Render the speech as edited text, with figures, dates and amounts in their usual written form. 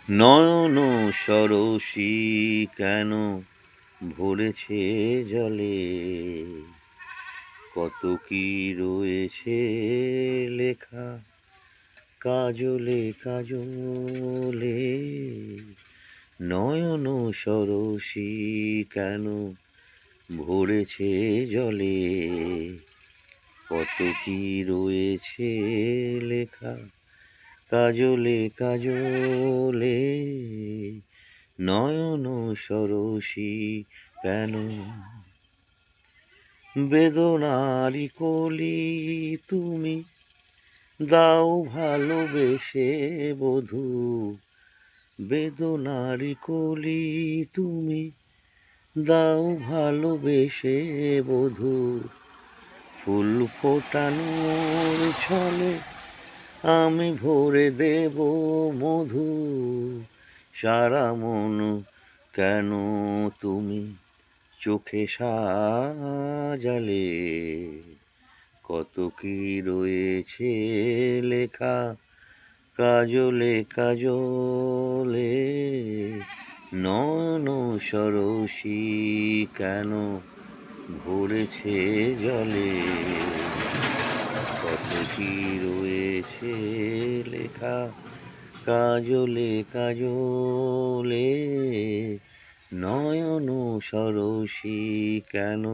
নয়ন সরসী কেন ভরেছে জলে, কত কি রয়েছে লেখা কাজলে কাজলে। নয়ন সরসী কেন ভরেছে জলে, কত কি রয়েছে লেখা কাজলে কাজলে। নয়ন সরসী কেন, বেদনারি কলি তুমি দাও ভালোবেসে বধূ, বেদনারি কলি তুমি দাও ভালোবেসে বধূ। ফুল ফোটানোর ছলে আমি ভরে দেব মধু, সারা মন কেন তুমি চোখে সাজালে, কত কি রয়েছে লেখা কাজলে কাজলে। নয়ন সরসী কেন ভরেছে জলে, কত কি রয়েছে লেখা কাজলে কাজলে। নয়ন সরসী কেন।